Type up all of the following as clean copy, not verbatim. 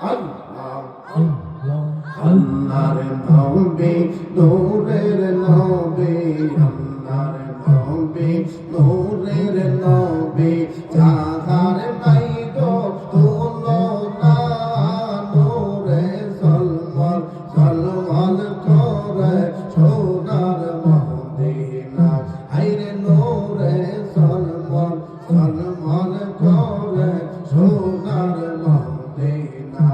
আল্লাহ আল্লাহর নবী নূরের নবী আল্লাহর নবী নূরের নবী যাহার নাই গো তুলনা নূরে সলমল সলমল করে সোনার মদিনা আইরে নূরে সলমল সলমল করে সোনার মদিনা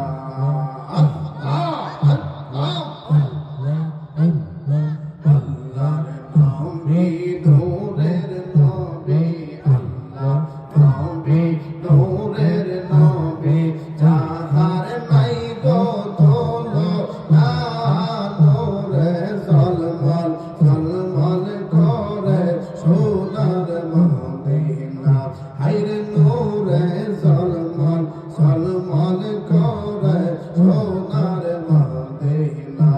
সলমন করে সোনার মদিনা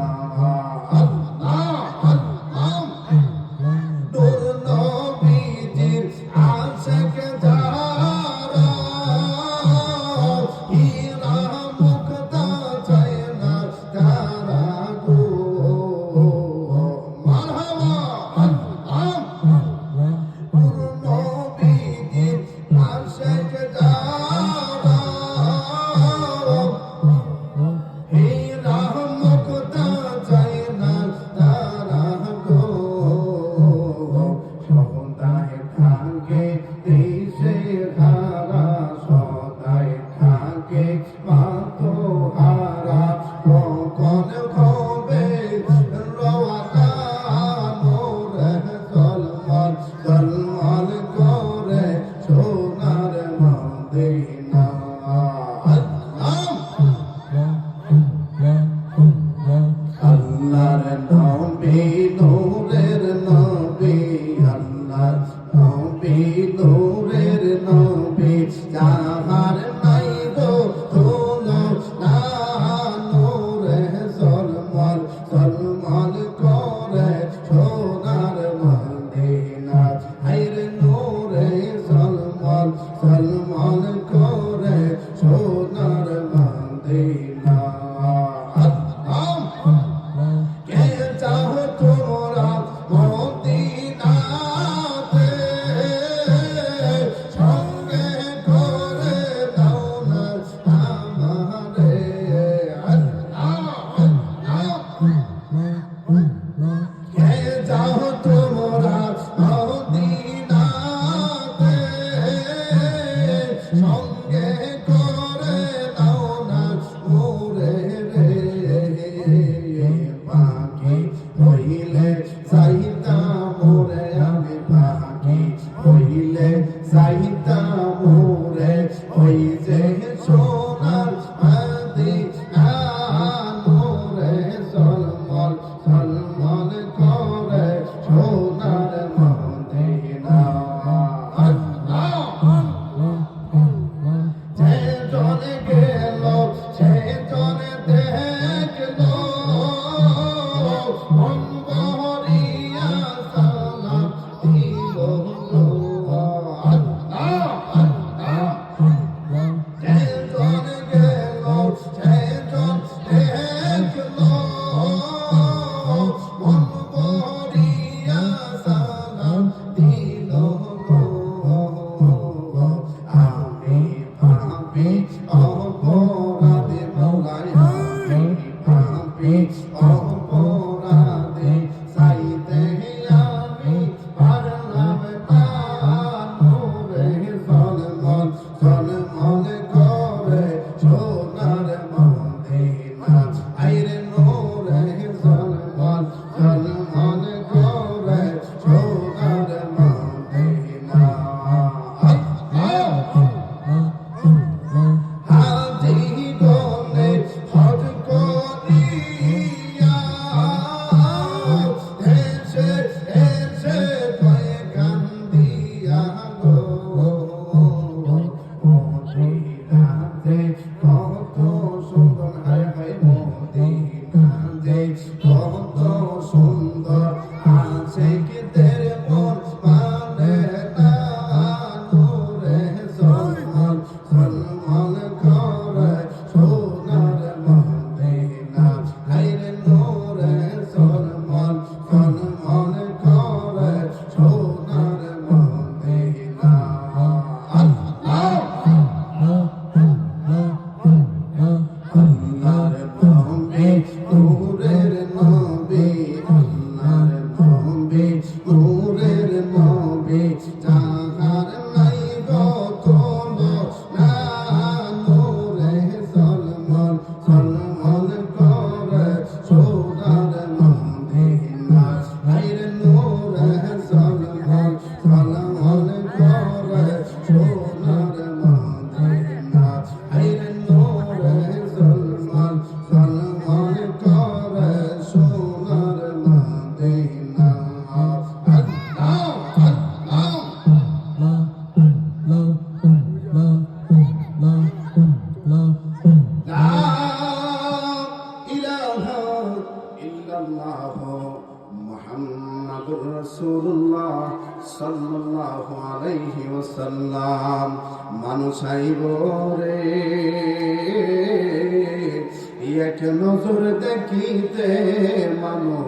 নূর নবীজির আশিক যারা হীরা মুক্তা চায় না তারা গো মারহাবা নূর নবীজির আশিক যারা হীরা মুক্তা চায় না তারা গো সদায় থাকে দেশে ধারা সদায় থাকে মাতোহারা কখন হবে রওয়ানা নূরে সলমল সলমল করে সোনার মদিনা আল্লাহর নবী নূরের নবী আল্লাহর নবী নূরের নবী যাহার নাই গো তুলনা নূরে সলমল সলমল করে সোনার মদিনা আইরে নূরে সলমল সলমল করে সোনার মদিনা কে চাও তোমরা মদিনাতে সঙ্গে করে দাও না আমারে কে চাও তোমরা মদিনাতে সঙ্গে করে দাও না মোরে রে পাখি হইলে চাইতা মোরে আমি পাখি হইলে চাইতা মোরে ওই যে সোনার মদিনা মোরে সলমল সলমল করে সোনার মদিনা যে জনে গেল সে জনে দেখলো মন ভরিয়া সালাম দিল যে জনে গেল সে জন দেখলো মন ভরিয়া সালাম দিল আমি পাপী অপরাধী মৌলাই আমি পাপী অপরাধী চাইতে আমি পারলাম না নূরে সলমল সলমল করে সোনার মদিনা আইরে নূরে সলমল সলমল করে সোনার মদিনা হাজি গনে হজ করিয়া মুহাম্মাদুর রাসূলুল্লাহ সাল্লাল্লাহু আলাইহি ওয়াসাল্লাম। মানুষ আইব রে এক নজর দেখিতে মানুষ